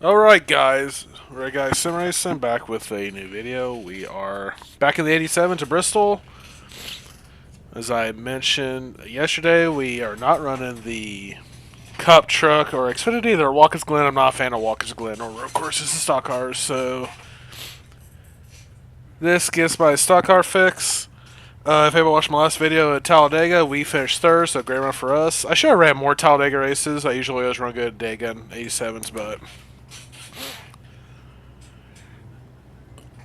Alright guys, Sim Racing back with a new video. We are back in the 87 to Bristol. As I mentioned yesterday, we are not running the Cup truck or Xfinity or Watkins Glen. I'm not a fan of Watkins Glen or road courses and stock cars, so this gets my stock car fix. If anyone watched my last video at Talladega, we finished third, so great run for us. I should have ran more Talladega races. I usually always run good day gun 87s, but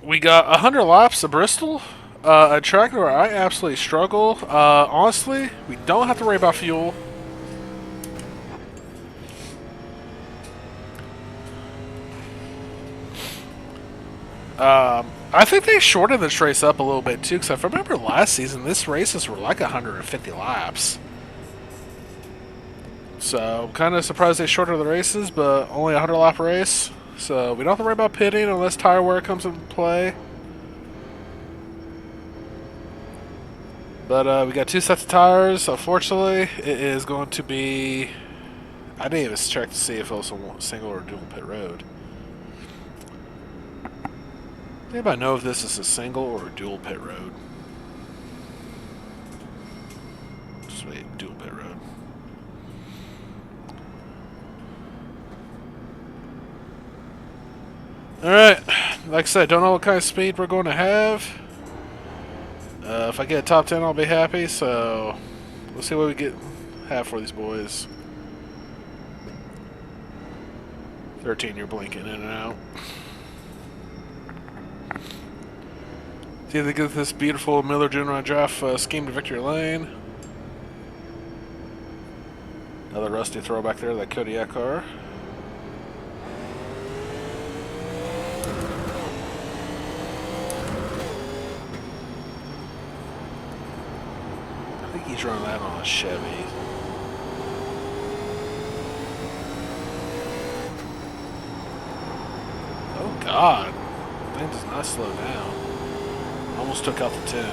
we got 100 laps of Bristol, a track where I absolutely struggle. Honestly, we don't have to worry about fuel. I think they shortened this race up a little bit too, because if I remember last season, this races were like 150 laps. So I'm kind of surprised they shortened the races, but only a 100 lap race. So we don't have to worry about pitting unless tire wear comes into play. But we got two sets of tires. Unfortunately, it is going to be... I didn't even check to see if it was a single or dual pit road. Anybody know if this is a single or a dual pit road? Just wait, dual pit road. Alright, like I said, don't know what kind of speed we're going to have. If I get a top 10, I'll be happy, so let's see what we have for these boys. 13, you're blinking in and out. See if they get this beautiful Miller Junior draft scheme to victory lane. Another rusty throwback there, that Kodiak car. I think he's running that on a Chevy. Oh God, thing does not slow down. Almost took out the 10.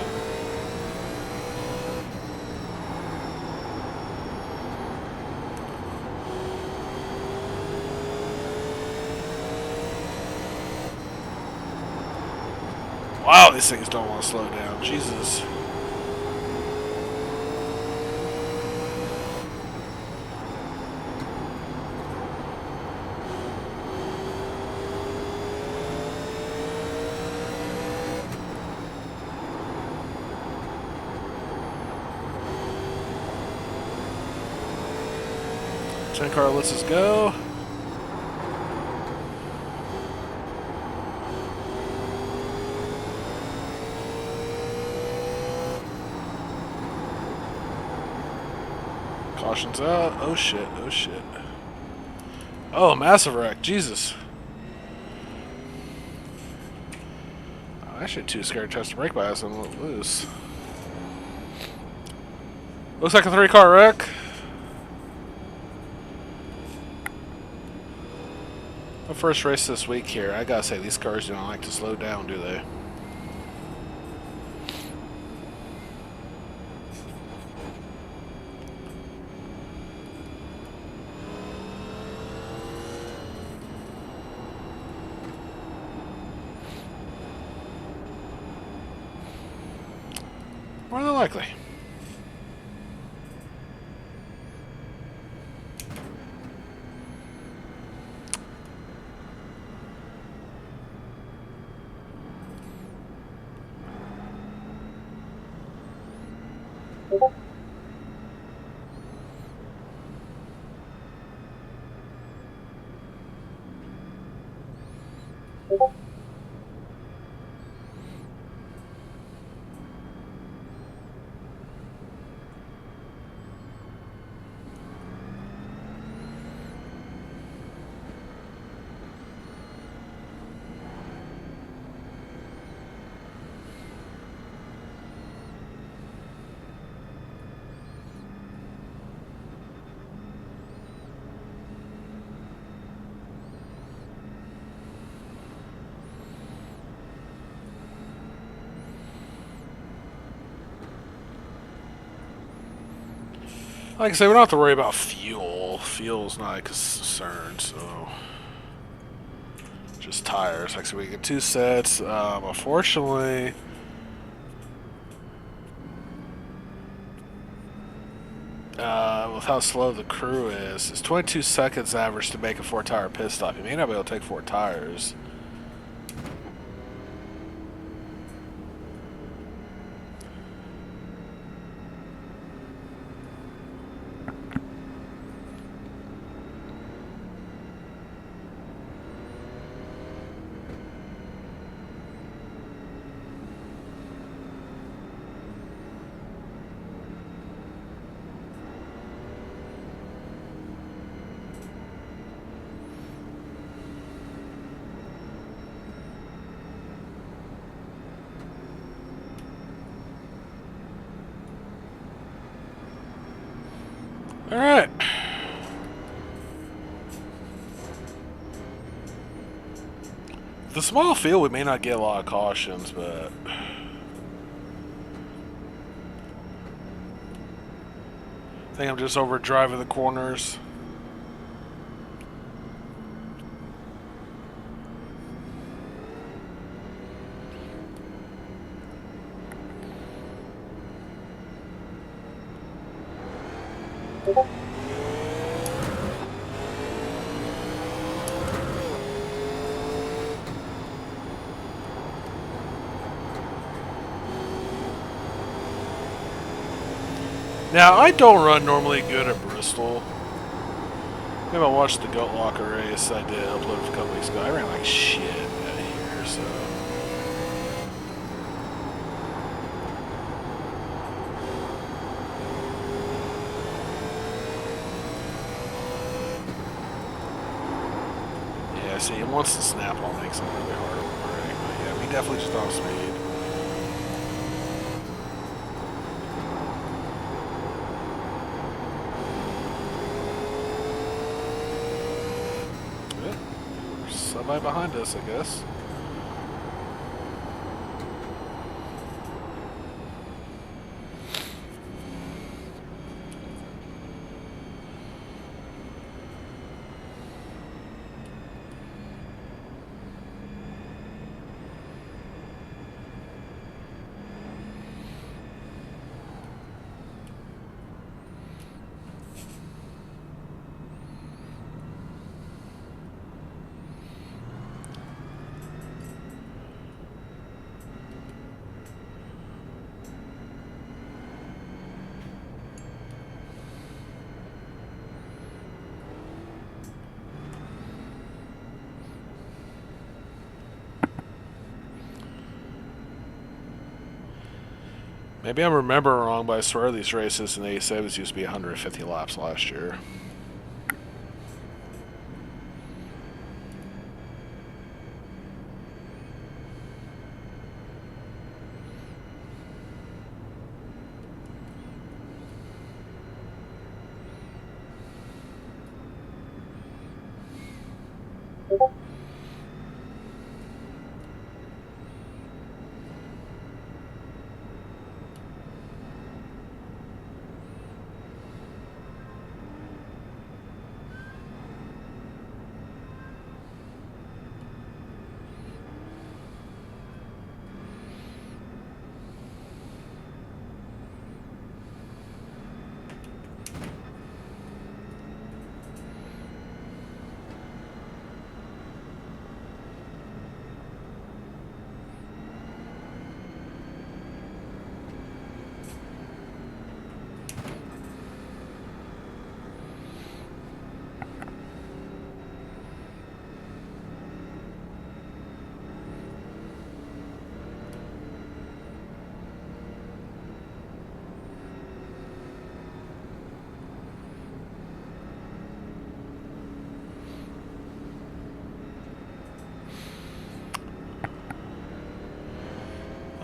Wow, these things don't want to slow down. Jesus. Ten car lets us go. Caution's out. Oh shit, oh shit. Oh, massive wreck. Jesus. I'm actually too scared to touch the brake bias and let loose. Looks like a 3-car wreck. The first race this week here. I gotta say, these cars don't like to slow down, do they? More than likely. Like I say, we don't have to worry about fuel. Fuel's not a concern, so... just tires. Like, so we get 2 sets. Unfortunately, with how slow the crew is, it's 22 seconds average to make a 4-tire pit stop. You may not be able to take 4 tires. Alright. The small field, we may not get a lot of cautions, but I think I'm just over driving the corners. Now, I don't run normally good at Bristol. Maybe I watched the Goat Locker race I did upload a couple weeks ago. I ran like shit out here, so. Yeah, see, once the snap all makes it really hard to break. But yeah, we definitely just off speed. Somebody behind us, I guess. Maybe I'm remembering wrong, but I swear these races in the 87s used to be 150 laps last year.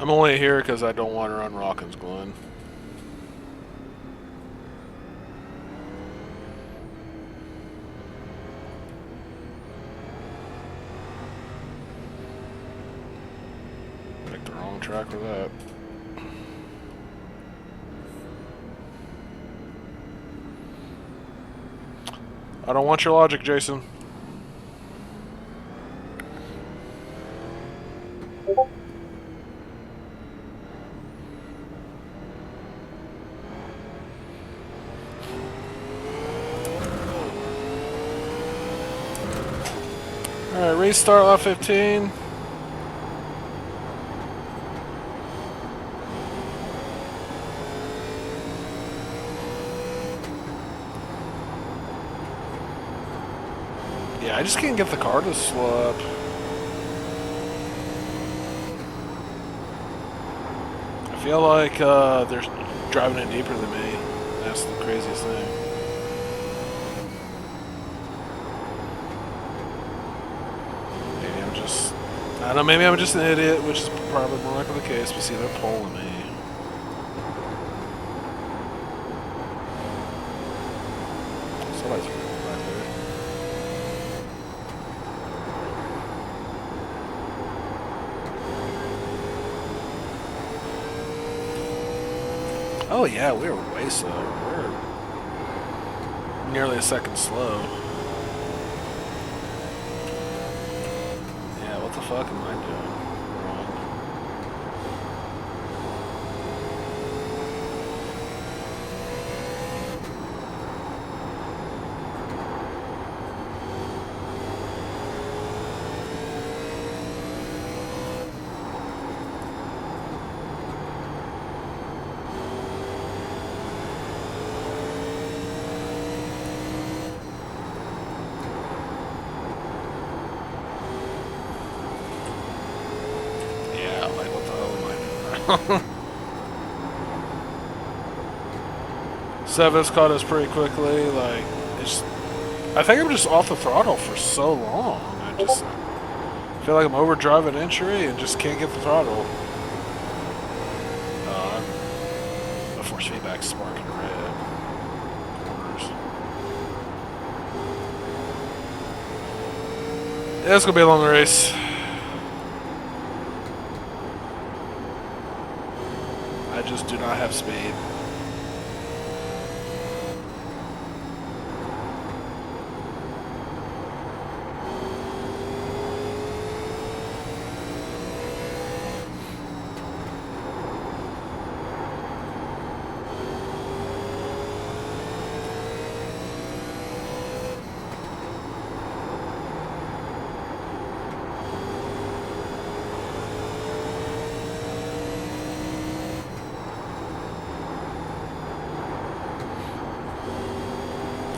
I'm only here because I don't want to run Rockins Glen. Picked the wrong track for that. I don't want your logic, Jason. restart lap 15. Yeah, I just can't get the car to slow up. I feel like they're driving it deeper than me. That's the craziest thing. Maybe I'm just... I don't know, maybe I'm just an idiot, which is probably more likely the case, but see, they're pulling me. Somebody's right there. Oh yeah, we were way slow. We're nearly a second slow. Yeah, what the fuck am I doing wrong? Seven's caught us pretty quickly. Like, it's, I think I'm just off the throttle for so long. I just feel like I'm overdriving entry and just can't get the throttle. The force feedback's sparking red. Corners. Yeah, it's gonna be a long race. I just do not have speed.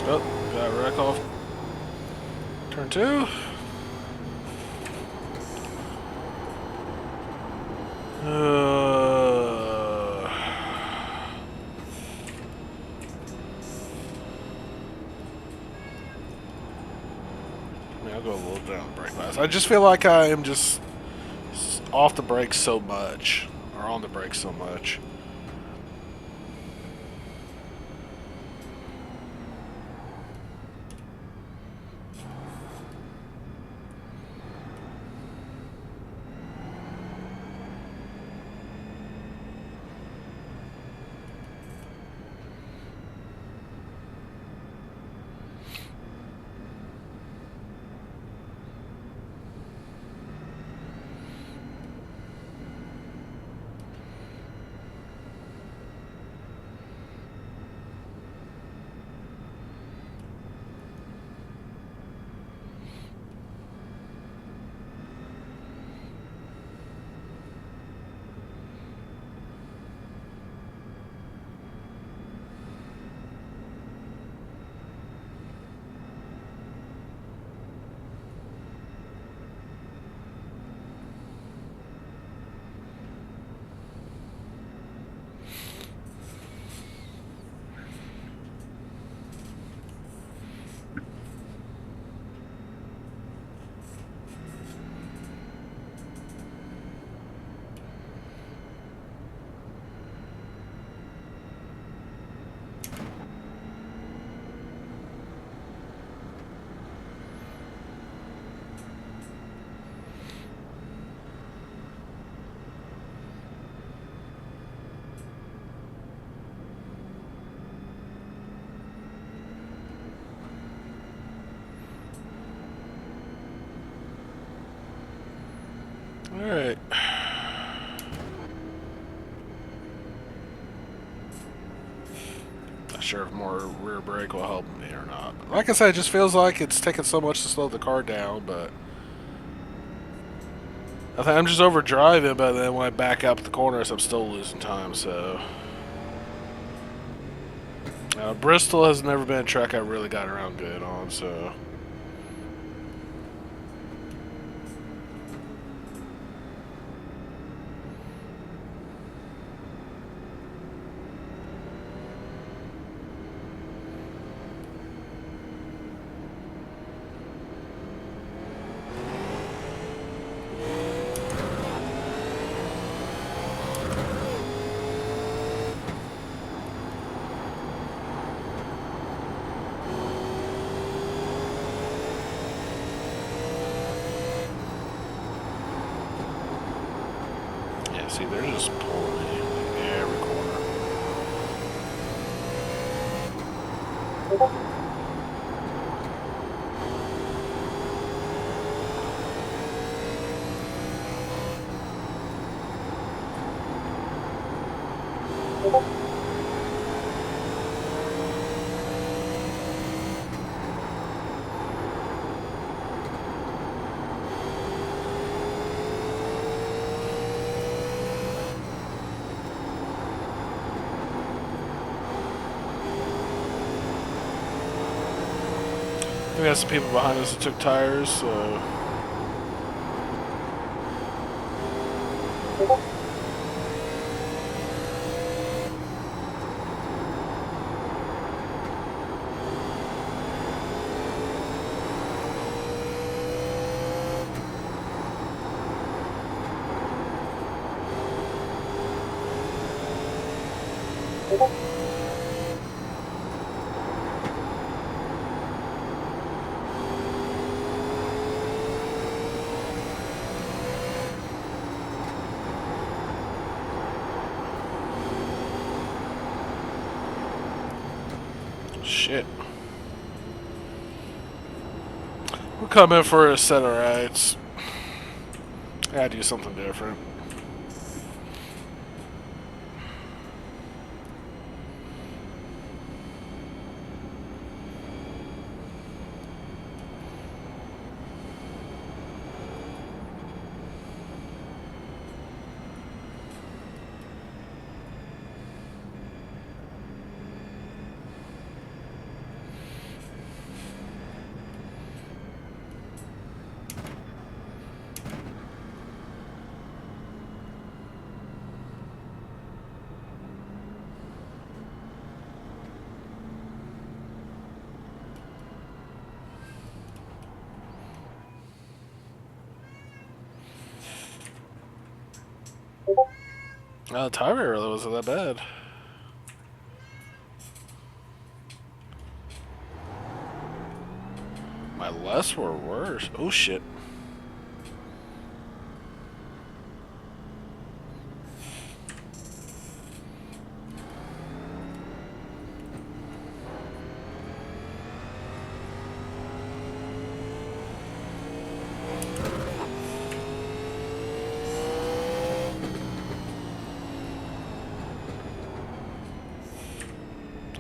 Oh, got wreck off turn 2. I'll go a little down the brake pass. I just feel like I am just off the brakes so much, or on the brakes so much. Alright. Not sure if more rear brake will help me or not. But like I said, it just feels like it's taking so much to slow the car down, but I think I'm just over driving, but then when I back out the corners, I'm still losing time. So Bristol has never been a track I really got around good on. So. See, they're just pulling me every corner. We got some people behind us that took tires, so. Shit. We're coming for a set of rights. I gotta do something different. The tire really wasn't that bad. My lefts were worse. Oh shit.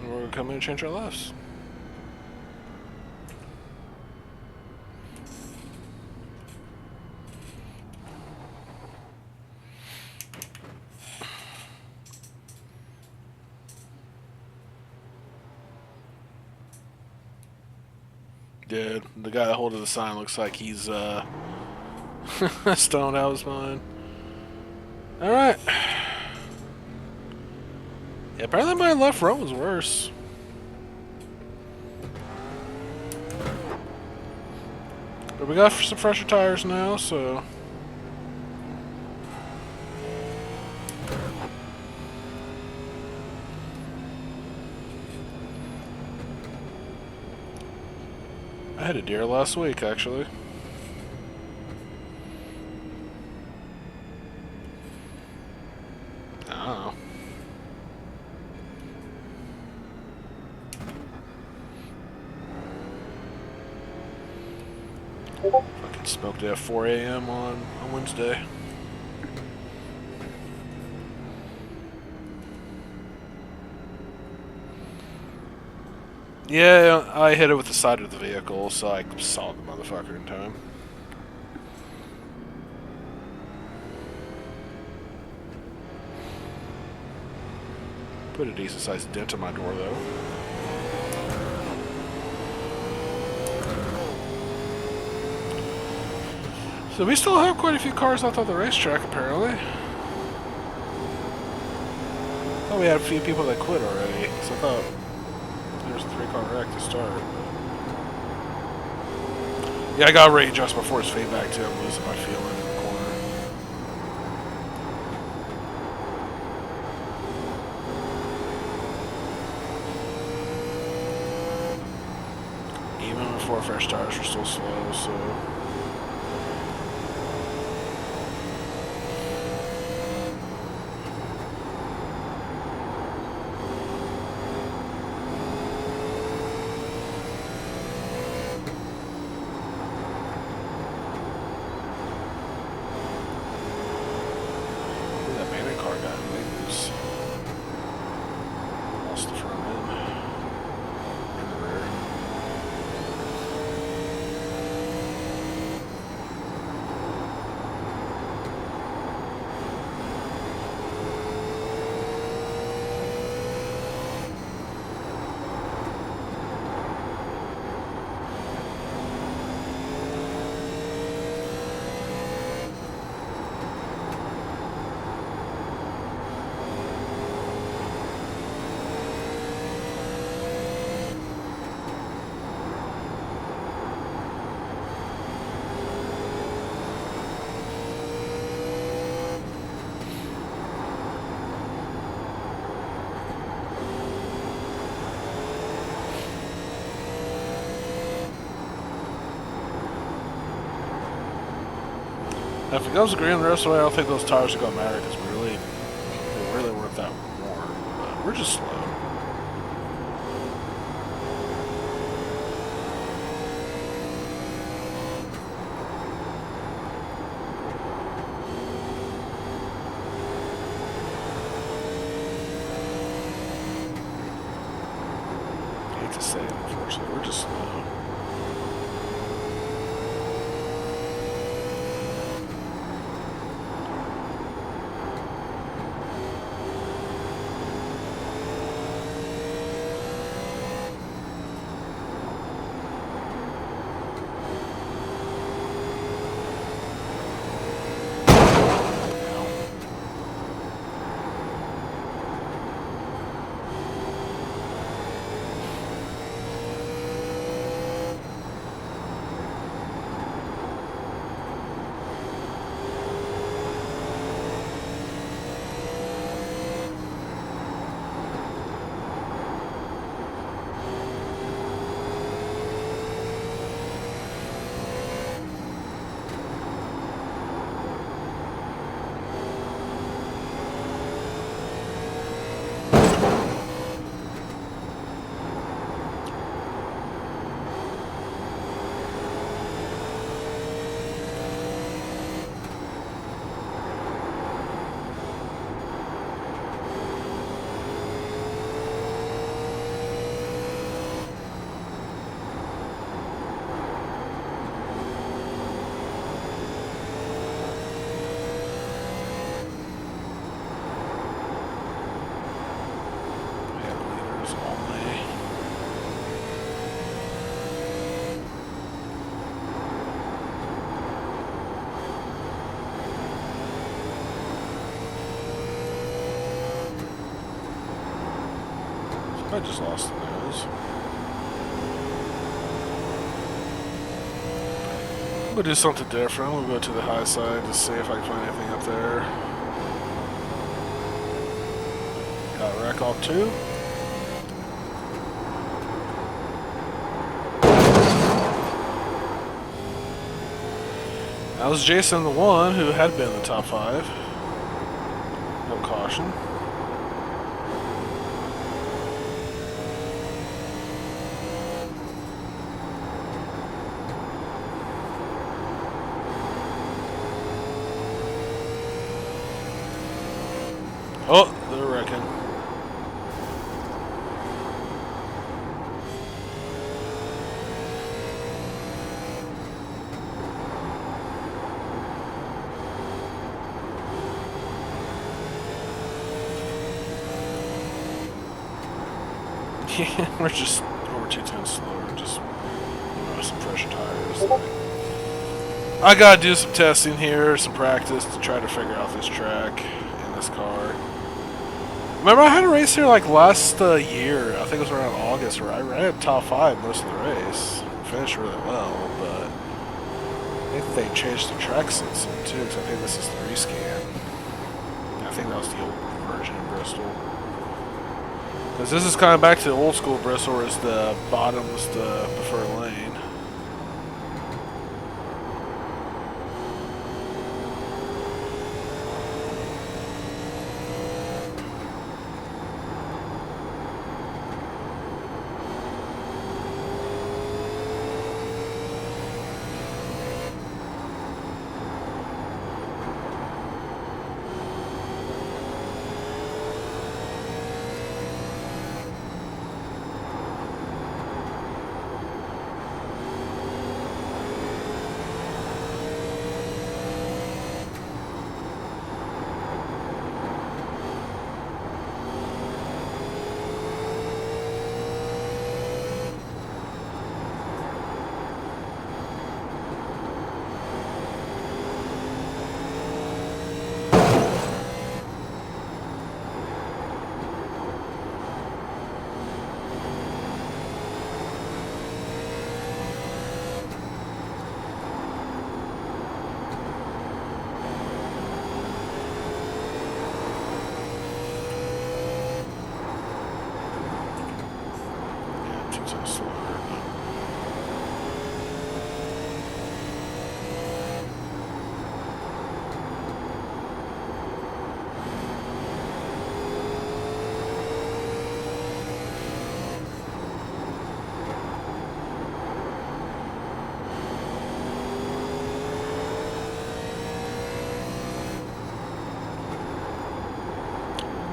We're coming to change our lefts. Dude, the guy holding the sign looks like he's stoned out of his mind. Alright. Yeah, apparently my left front was worse. But we got some fresher tires now, so. I had a deer last week, actually. I don't know. Fucking smoked it at 4 a.m. on Wednesday. Yeah, I hit it with the side of the vehicle, so I saw the motherfucker in time. Put a decent sized dent in my door though. So we still have quite a few cars left on the racetrack apparently. I thought we had a few people that quit already, so I thought there was a 3-car wreck to start. Yeah, I got ready just before his feedback too. I'm losing my feeling in the corner. Even before fresh tires were still slow, so. If it goes green the rest of the way, I don't think those tires are going to matter because they really weren't that warm. But we're just slow. I hate to say it, unfortunately, we're just slow. I just lost the nose. I'm gonna do something different. I'm gonna go to the high side to see if I can find anything up there. Got wreck off 2. That was Jason the 1 who had been in the top 5. No caution. Oh, they're wrecking. Yeah, we're just over 210 slower, just some fresher tires. I gotta do some testing here, some practice to try to figure out this track in this car. Remember, I had a race here like last year. I think it was around August, where I ran top 5 most of the race. Finished really well, but I think they changed the track since then too. Because I think this is the rescan. I think that was the old version of Bristol. Because this is kind of back to the old school Bristol, where it's the bottom's the preferred lane.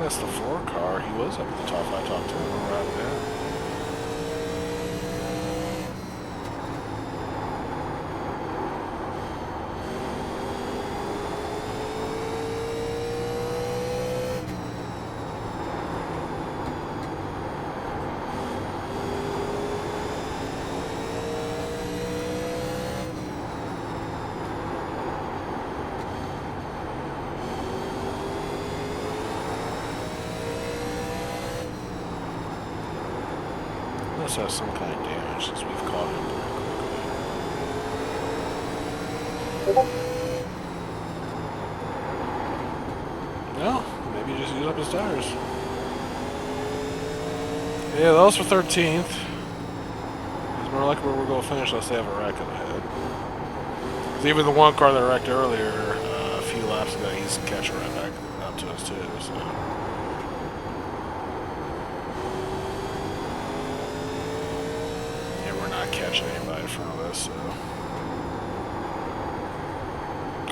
That's the 4 car. He was up at the top 5, top 10. We're right there. Must have some kind of damage since we've caught him pretty quickly. No, maybe just use up his tires. Yeah, that was for 13th. It's more likely we're going to finish unless they have a wreck up ahead. Because even the one car that wrecked earlier, a few laps ago, he's catching right back up to us too. So. Catching anybody in front of us, so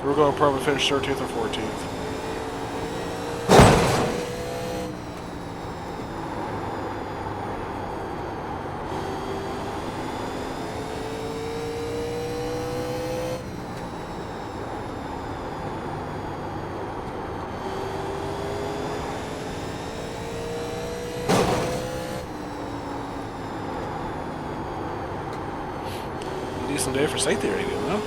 we're going to probably finish 13th or 14th. Decent day for safety rating, though.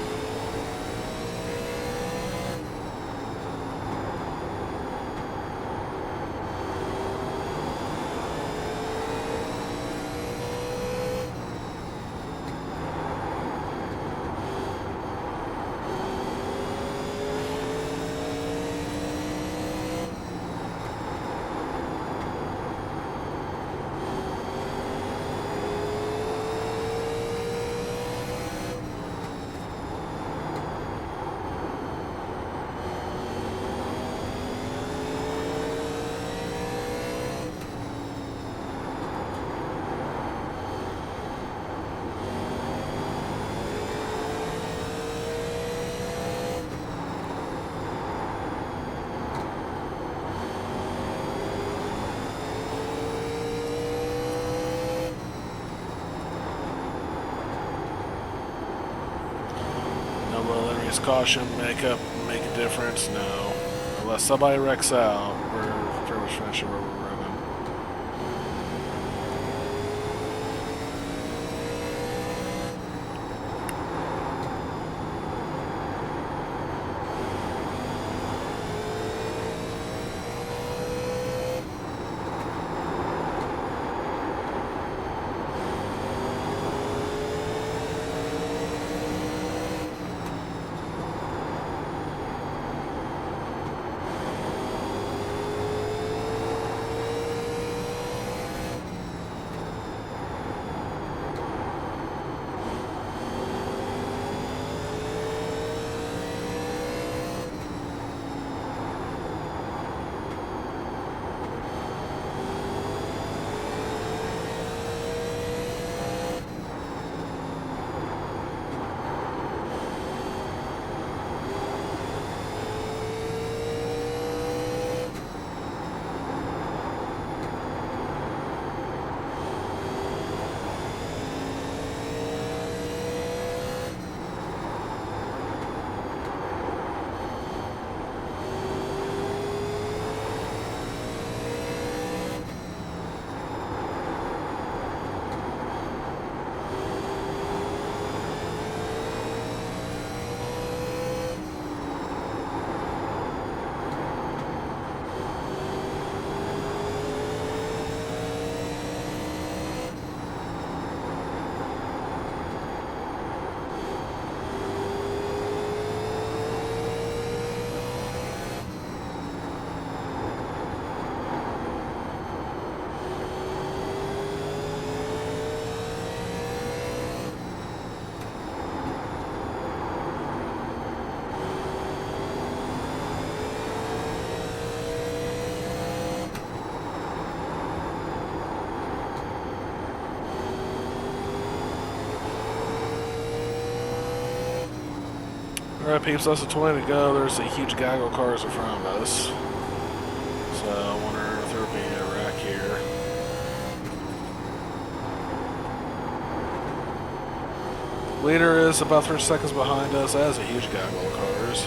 Caution make a difference? No. Unless somebody wrecks out, we're pretty much finishing where we're running. Alright, peeps, less than 20 to go. There's a huge gaggle of cars in front of us. So I wonder if there'll be a wreck here. Leader is about 30 seconds behind us. That is a huge gaggle of cars.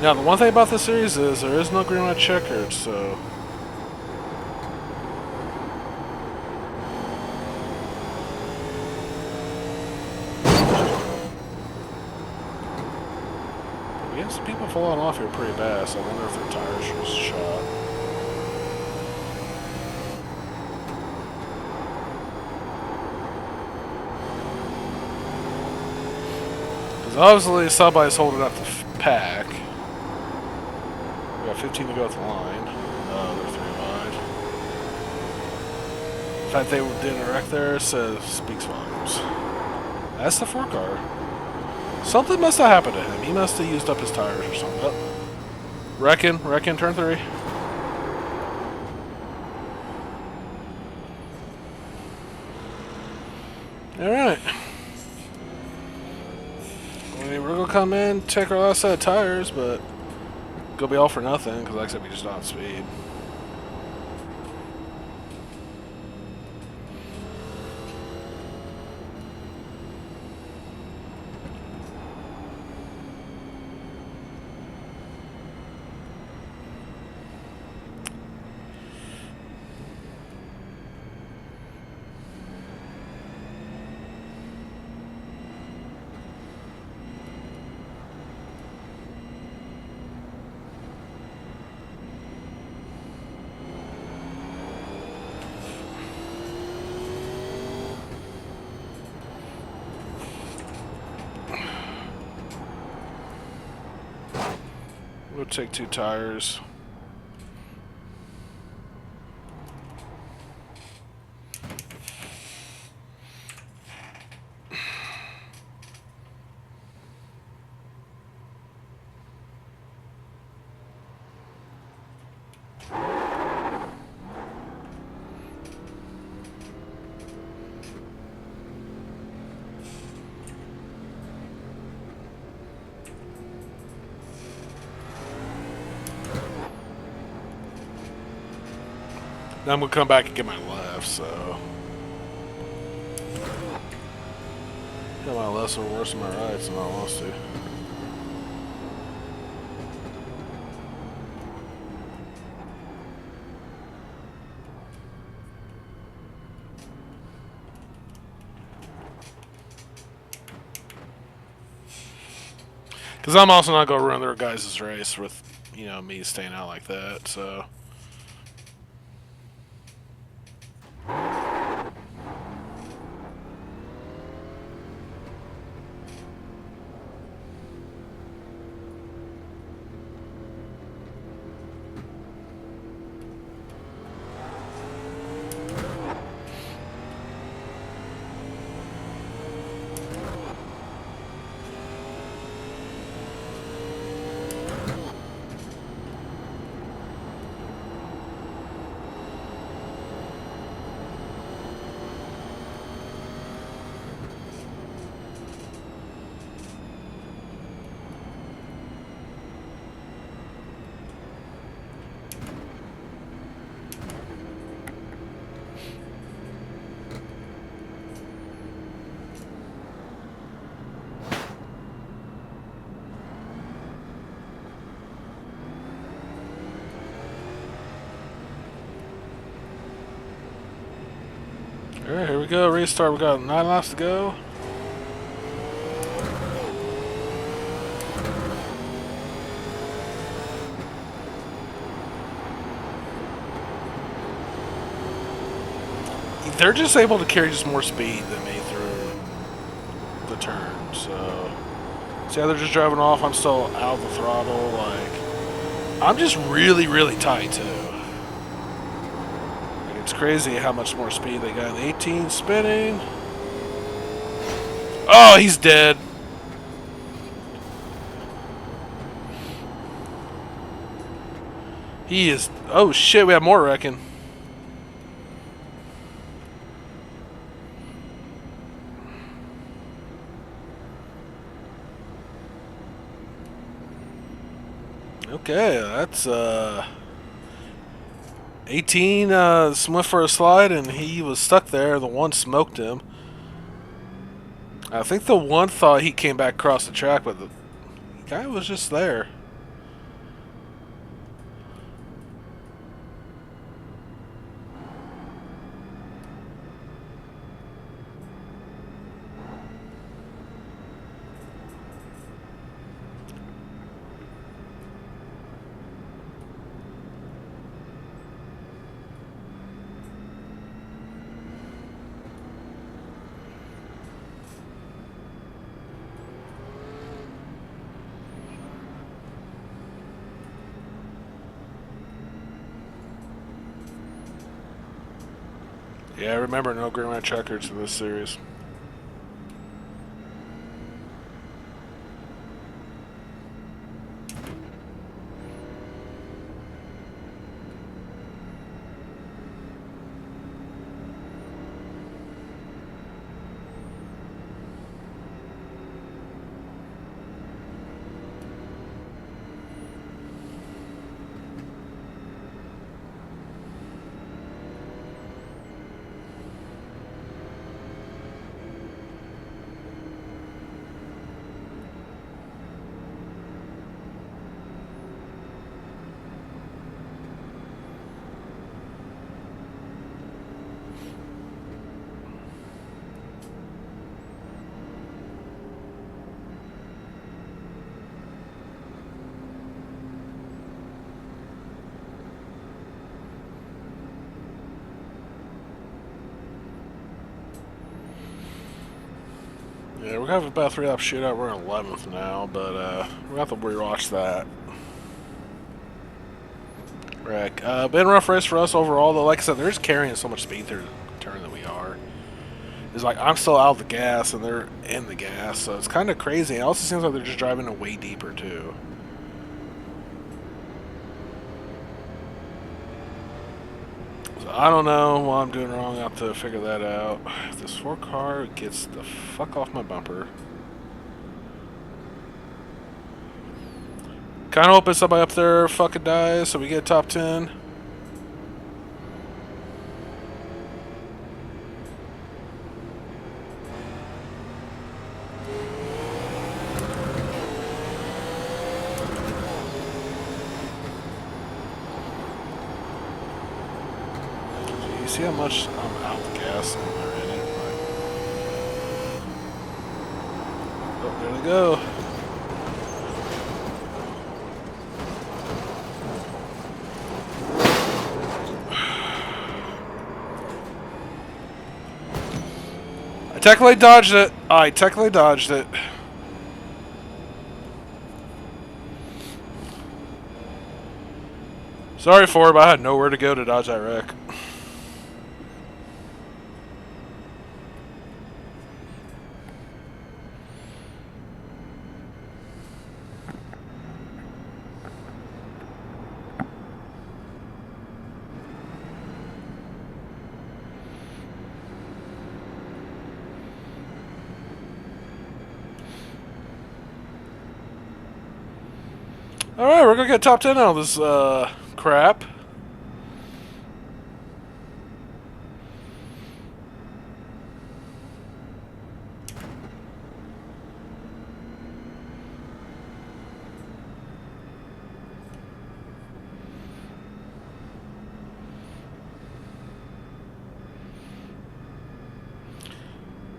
Now, the one thing about this series is there is no green light checkered, so... we have some people falling off here pretty bad, so I wonder if their tires was shot. Because obviously somebody's holding up the pack. We got 15 to go at the line. Oh, they're 3 wide. The fact they didn't wreck there speaks volumes. That's the 4 car. Something must have happened to him. He must have used up his tires or something. Oh. Wrecking, turn 3. Alright. I mean, we're going to come in, take our last set of tires, but gonna be all for nothing, because like I said, we just don't have speed. We'll take 2 tires. Now I'm going to come back and get my left, so... yeah, my lefts are worse than my rights, in all honesty. Because I'm also not going to ruin their guys' race with, you know, me staying out like that, so... Alright, here we go. Restart. We got 9 laps to go. They're just able to carry just more speed than me through the turn. So, see how they're just driving off? I'm still out of the throttle. Like, I'm just really, really tight too. It's crazy how much more speed they got. 18 spinning. Oh, he's dead. He is... oh shit, we have more wrecking. Okay, that's 18 went for a slide and he was stuck there. The one smoked him. I think the one thought he came back across the track, but the guy was just there. Yeah, remember, no green white checkers in this series. Yeah, we're gonna have about a 3-lap shootout. We're in 11th now, but we're gonna have to rewatch that. Wreck. Been a rough race for us overall, though. Like I said, they're just carrying so much speed through the turn that we are. It's like I'm still out of the gas and they're in the gas, so it's kind of crazy. It also seems like they're just driving it way deeper too. So I don't know what I'm doing wrong. I have to figure that out. If this 4 car gets the fuck off my bumper. Kind of hoping somebody up there fucking dies so we get top 10. You see how much I'm out of gas already? Oh, there they go. I technically dodged it. I technically dodged it. Sorry, Ford, but I had nowhere to go to dodge that wreck. Alright, we're gonna get top 10 out of this crap.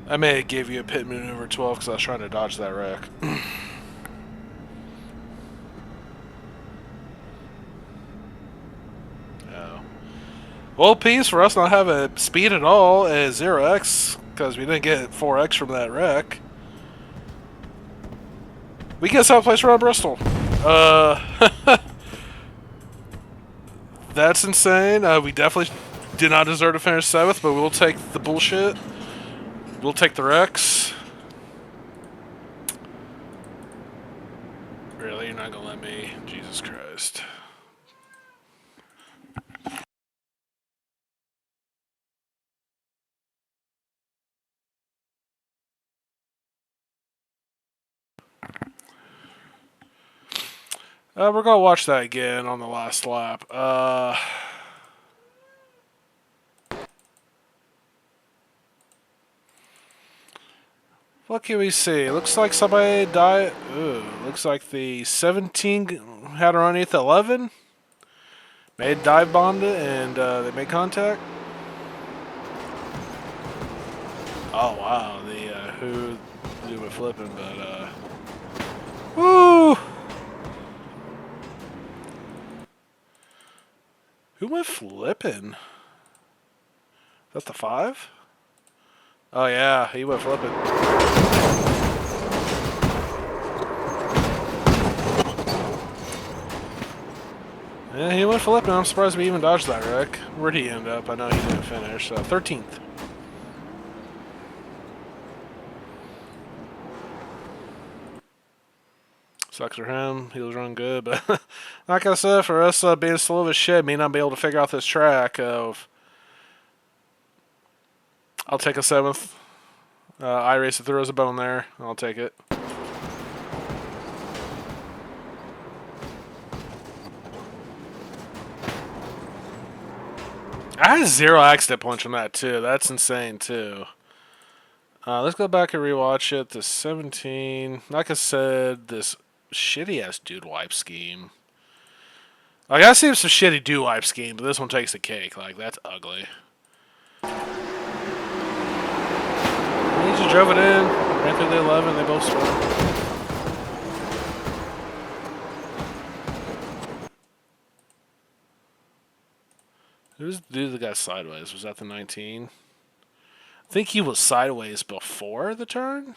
I may have gave you a pit maneuver 12 because I was trying to dodge that wreck. Oh. Well, peace for us not having speed at all as 0x because we didn't get 4x from that wreck. We get 7th place around Bristol. That's insane. We definitely did not deserve to finish 7th, but we'll take the bullshit. We'll take the wrecks. Really? You're not gonna let me? Jesus Christ. We're going to watch that again on the last lap. What can we see? Looks like somebody died. Ooh, looks like the 17 had her underneath 11. Made dive bonded and they made contact. Oh wow, the who do a flipping, but woo! Who went flipping? That's the 5? Oh yeah, he went flipping. Yeah, he went flipping. I'm surprised we even dodged that wreck. Where'd he end up? I know he didn't finish. 13th. Sucks for him. He was running good, but like I said, for us being slow as shit, may not be able to figure out this track. I'll take a 7th. iRacing throws a bone there. I'll take it. I had 0 accident points on that too. That's insane too. Let's go back and rewatch it. The 17. Like I said, this shitty ass dude wipe scheme. Like I see some shitty dude wipe scheme, but this one takes the cake. Like that's ugly. He just drove it in, ran through the 11. They both spun. Who's the dude that got sideways? Was that the 19? I think he was sideways before the turn.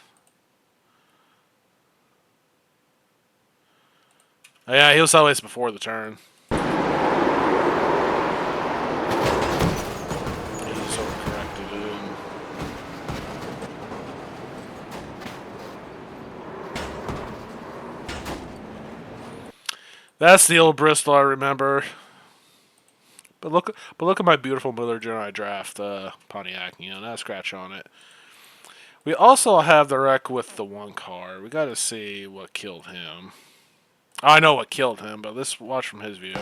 Oh, yeah, he was sideways before the turn. He's overcorrected him. That's the old Bristol I remember. But look at my beautiful Miller General Draft Pontiac. You know, not a scratch on it. We also have the wreck with the one car. We got to see what killed him. I know what killed him, but let's watch from his view.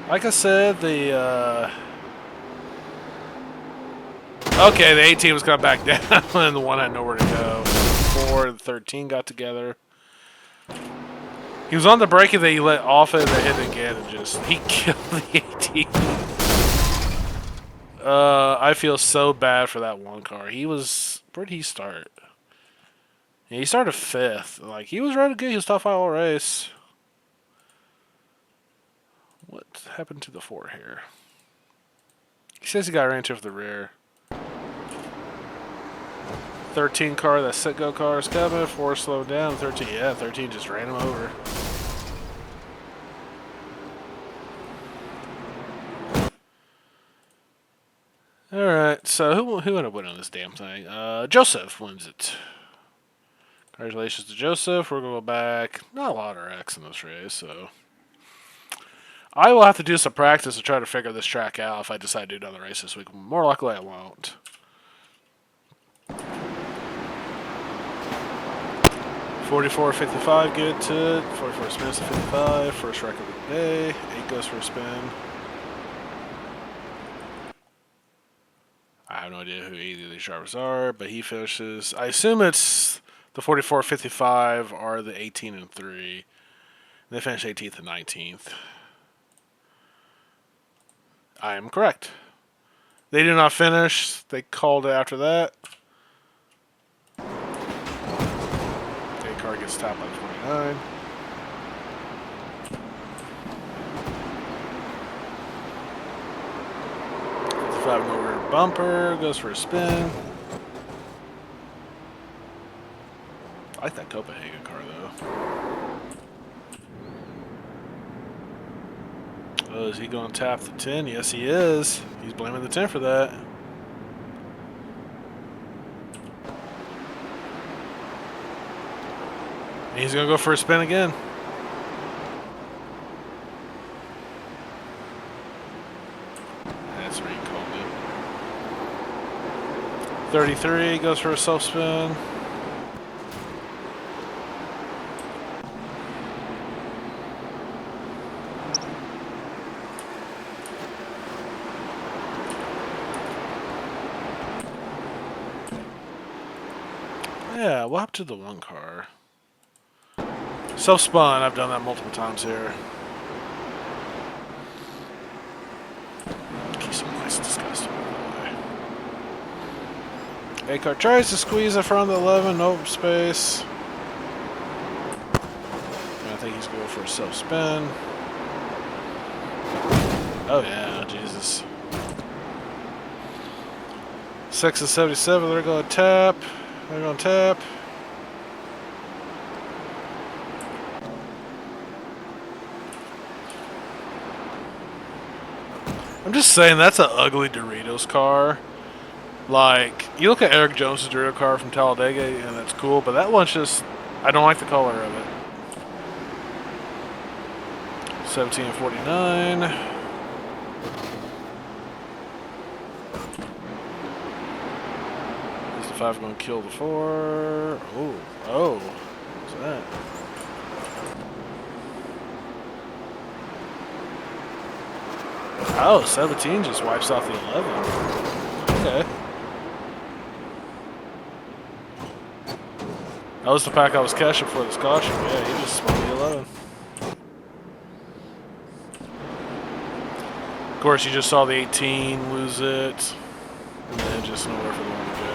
Like I said, the okay, the 18 was coming back down, and the one had nowhere to go. 4 and 13 got together. He was on the brake and then he let off it and then hit it again and just he killed the 18. I feel so bad for that one car. Where'd he start? Yeah, he started 5th. Like he was running good. He was top 5 all race. What happened to the 4 here? He says he got ran to the rear. 13 car, that sit-go car is coming. 4 slowed down. 13, yeah, 13 just ran him over. Alright, so who ended up winning this damn thing? Joseph wins it. Congratulations to Joseph. We're going to go back. Not a lot of wrecks in this race, so... I will have to do some practice to try to figure this track out if I decide to do another race this week. More likely I won't. 44.55, good to it. 44 spins to 55. First wreck of the day. 8 goes for a spin. I have no idea who either of these drivers are, but he finishes. I assume it's the 44.55 are the 18 and 3. They finish 18th and 19th. I am correct. They did not finish. They called it after that. Okay, car gets tapped by 29. Over bumper, goes for a spin. I like that Copenhagen car though. Oh, is he going to tap the 10? Yes, he is. He's blaming the 10 for that. And he's going to go for a spin again. That's right. 33 goes for a self spin. Yeah, what happened to the one car? Self-spun, I've done that multiple times here. Keep some nice disgusting. A-car tries to squeeze in front of the 11, no space. And I think he's going for a self-spin. Oh yeah, Jesus. 6 and 77, they're going to tap. They're going to tap. I'm just saying, that's an ugly Doritos car. Like, you look at Eric Jones' Dorito car from Talladega, and that's cool, but that one's just, I don't like the color of it. 1749. Is the 5 going to kill the 4? Oh, what's that? Oh, 17 just wipes out the 11. Okay. That was the pack I was catching for this caution. Yeah, he just spun the 11. Of course, you just saw the 18 lose it. And then just nowhere for the one to go.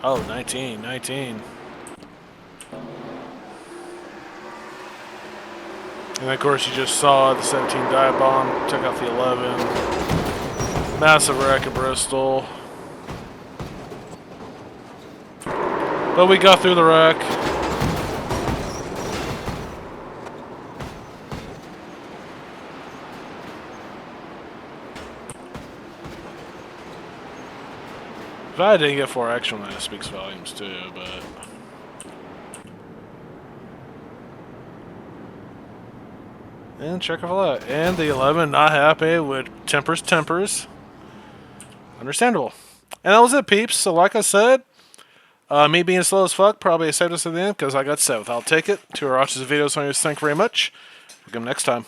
Oh, 19. And of course, you just saw the 17 dive bomb, took out the 11. Massive wreck at Bristol. But we got through the wreck. If I didn't get 4 extra, that speaks volumes too, but... And check off that. And the 11 not happy with tempers. Understandable. And that was it, peeps. So like I said, me being slow as fuck probably saved us at the end because I got 7th. I'll take it. To our watches the videos on yours. Thank you very much. We'll get them next time.